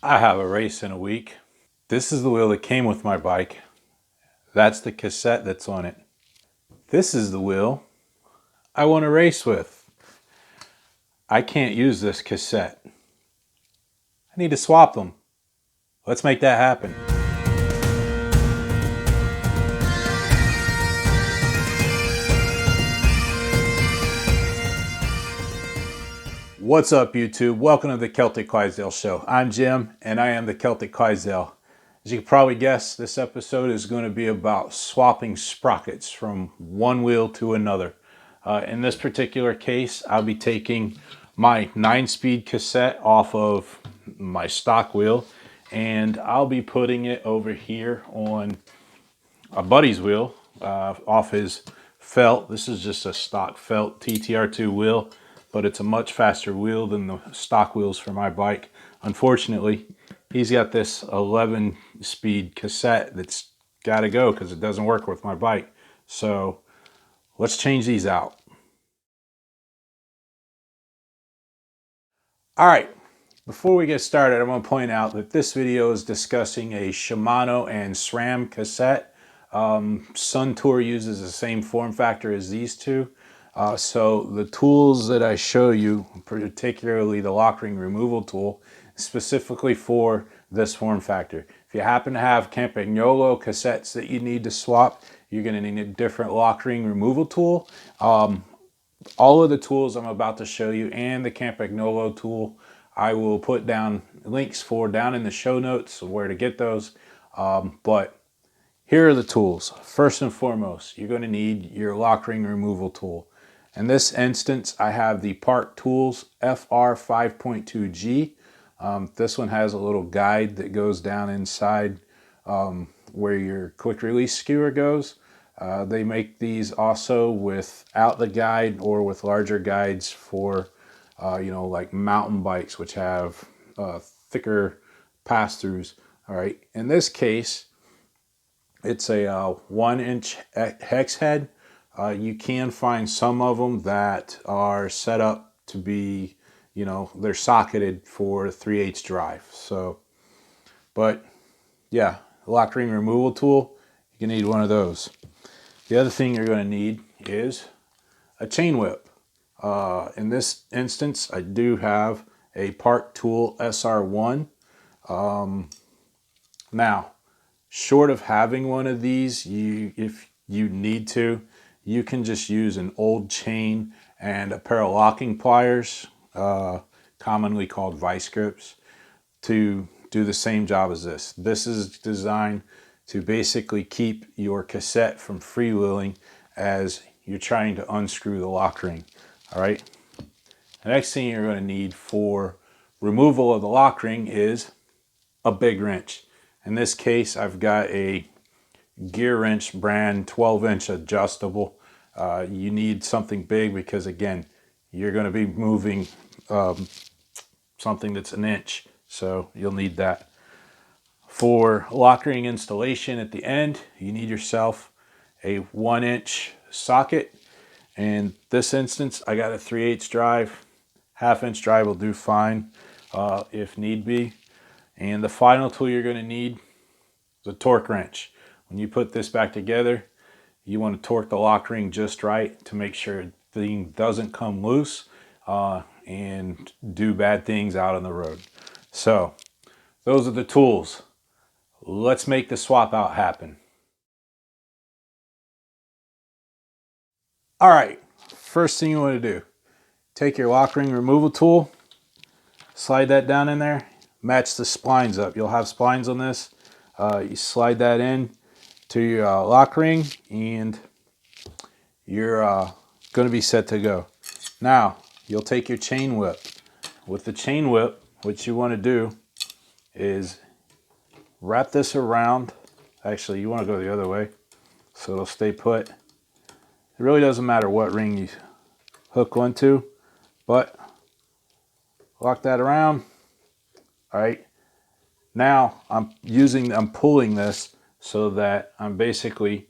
I have a race in a week. This is the wheel that came with my bike. That's the cassette that's on it. This is the wheel I want to race with. I can't use this cassette. I need to swap them. Let's make that happen. What's up, YouTube? Welcome to the Celtic Clydesdale Show. I'm Jim, and I am the Celtic Clydesdale. As you can probably guess, this episode is going to be about swapping sprockets from one wheel to another. In this particular case, I'll be taking my 9-speed cassette off of my stock wheel, and I'll be putting it over here on a buddy's wheel off his felt. This is just a stock felt TTR2 wheel, but it's a much faster wheel than the stock wheels for my bike. Unfortunately, he's got this 11-speed cassette that's got to go because it doesn't work with my bike. So let's change these out. All right, before we get started, I'm going to point out that this video is discussing a Shimano and SRAM cassette. Suntour uses the same form factor as these two. So the tools that I show you, particularly the lock ring removal tool, specifically for this form factor. If you happen to have Campagnolo cassettes that you need to swap, you're going to need a different lock ring removal tool. All of the tools I'm about to show you and the Campagnolo tool, I will put down links for down in the show notes of where to get those. But here are the tools. First and foremost, you're going to need your lock ring removal tool. In this instance, I have the Park Tools FR 5.2G. This one has a little guide that goes down inside where your quick release skewer goes. They make these also without the guide or with larger guides for, like mountain bikes, which have thicker pass-throughs. All right. In this case, it's a 1-inch hex head. You can find some of them that are set up to be, they're socketed for 3/8 drive. So, but yeah, lock ring removal tool, you need one of those. The other thing you're going to need is a chain whip. In this instance, I do have a Park Tool SR1. Now, short of having one of these, if you need to, you can just use an old chain and a pair of locking pliers, commonly called vice grips, to do the same job as this. This is designed to basically keep your cassette from freewheeling as you're trying to unscrew the lock ring. All right. The next thing you're going to need for removal of the lock ring is a big wrench. In this case, I've got a Gear Wrench brand 12-inch adjustable. You need something big because, again, you're going to be moving something that's an inch, so you'll need that. For lock ring installation at the end, you need yourself a 1-inch socket. In this instance, I got a 3/8 drive. 1/2-inch drive will do fine if need be. And the final tool you're going to need is a torque wrench. When you put this back together, you want to torque the lock ring just right to make sure the thing doesn't come loose and do bad things out on the road. So those are the tools. Let's make the swap out happen. All right, first thing you want to do, take your lock ring removal tool, slide that down in there, match the splines up. You'll have splines on this. You slide that in to your lock ring and you're going to be set to go. Now, you'll take your chain whip. With the chain whip, what you want to do is wrap this around. Actually, you want to go the other way so it'll stay put. It really doesn't matter what ring you hook onto, but lock that around. All right. Now I'm pulling this so that I'm basically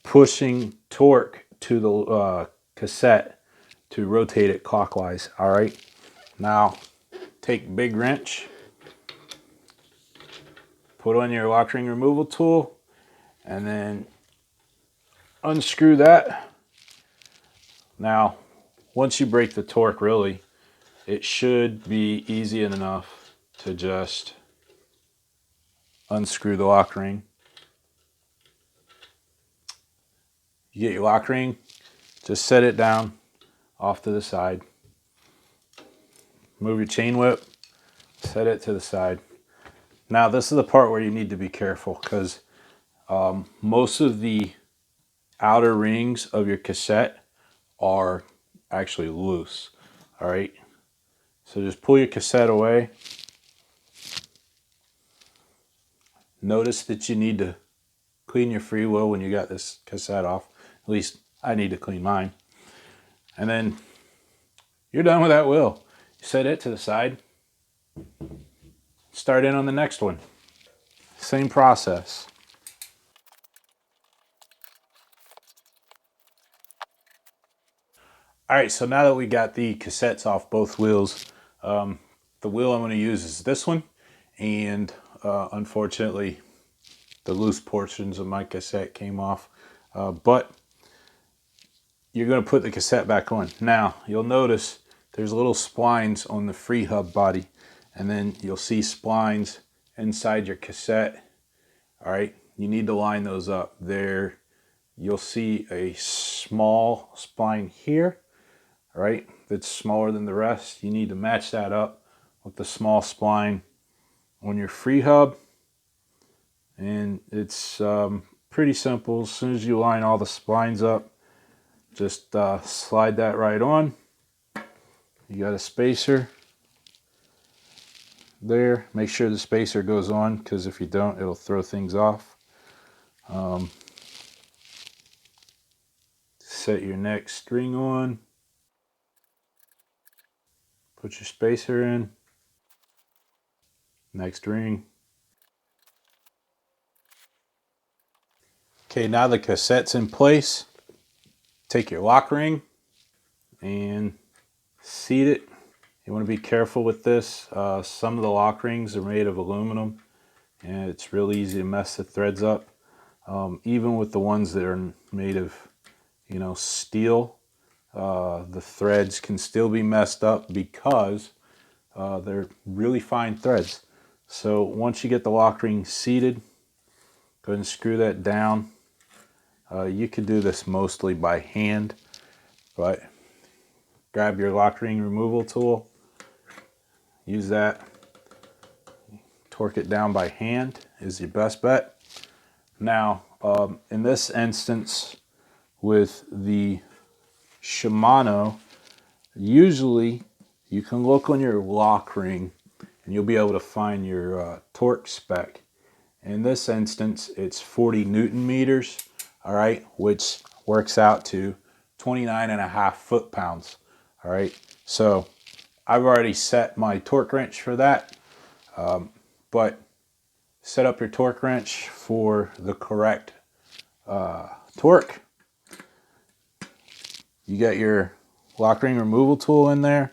pushing torque to the cassette to rotate it clockwise. All right. Now take big wrench, put on your lock ring removal tool, and then unscrew that. Now, once you break the torque, really, it should be easy enough to just unscrew the lock ring. You get your lock ring, just set it down off to the side. Move your chain whip, set it to the side. Now this is the part where you need to be careful, because most of the outer rings of your cassette are actually loose. All right, so just pull your cassette away. Notice that you need to clean your free wheel when you got this cassette off. At least I need to clean mine. And then you're done with that wheel. You set it to the side. Start in on the next one. Same process. All right, so now that we got the cassettes off both wheels, the wheel I'm going to use is this one. And unfortunately, the loose portions of my cassette came off. But you're going to put the cassette back on. Now, you'll notice there's little splines on the free hub body. And then you'll see splines inside your cassette. All right, you need to line those up. There, you'll see a small spline here. All right, that's smaller than the rest. You need to match that up with the small spline on your free hub. And it's pretty simple. As soon as you line all the splines up, just slide that right on. You got a spacer there. Make sure the spacer goes on, because if you don't, it'll throw things off. Set your next string on. Put your spacer in. Next ring. Okay, now the cassette's in place. Take your lock ring and seat it. You want to be careful with this. Some of the lock rings are made of aluminum, and it's really easy to mess the threads up. Even with the ones that are made of, steel, the threads can still be messed up because they're really fine threads. So once you get the lock ring seated, go ahead and screw that down. You could do this mostly by hand, but grab your lock ring removal tool, use that, torque it down by hand is your best bet. Now, in this instance with the Shimano, usually you can look on your lock ring and you'll be able to find your torque spec. In this instance, it's 40 Newton meters, all right, which works out to 29.5 foot-pounds, all right. So I've already set my torque wrench for that, but set up your torque wrench for the correct torque. You got your lock ring removal tool in there.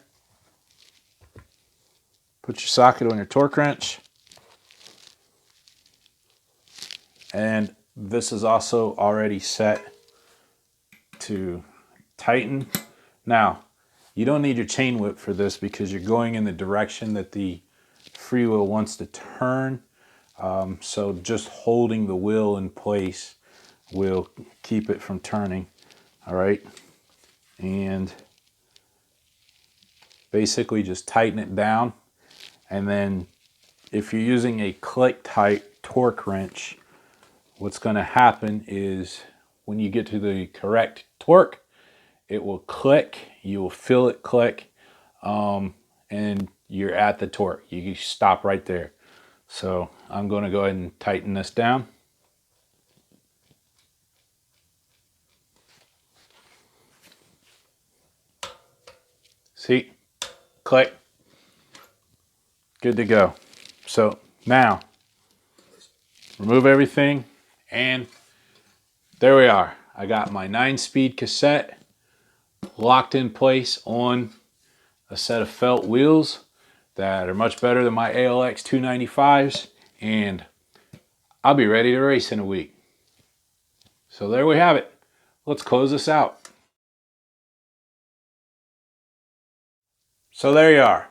Put your socket on your torque wrench. And this is also already set to tighten. Now, you don't need your chain whip for this because you're going in the direction that the free wheel wants to turn. So just holding the wheel in place will keep it from turning. All right. And basically just tighten it down. And then if you're using a click type torque wrench, what's going to happen is when you get to the correct torque, it will click, you will feel it click, and you're at the torque. You stop right there. So I'm going to go ahead and tighten this down. See, click, good to go. So now, remove everything, and there we are. I got my 9-speed cassette locked in place on a set of felt wheels that are much better than my ALX 295s, and I'll be ready to race in a week. So there we have it. Let's close this out. So there you are,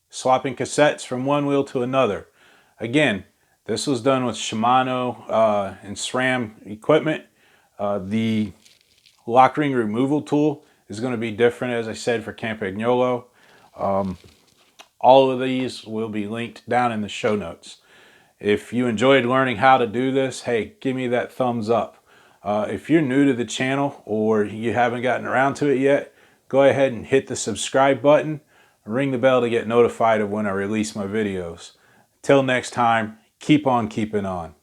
swapping cassettes from one wheel to another. Again, this was done with Shimano and SRAM equipment. The lock ring removal tool is going to be different, as I said, for Campagnolo. All of these will be linked down in the show notes. If you enjoyed learning how to do this, hey, give me that thumbs up. If you're new to the channel or you haven't gotten around to it yet, go ahead and hit the subscribe button. Ring the bell to get notified of when I release my videos. Till next time, keep on keeping on.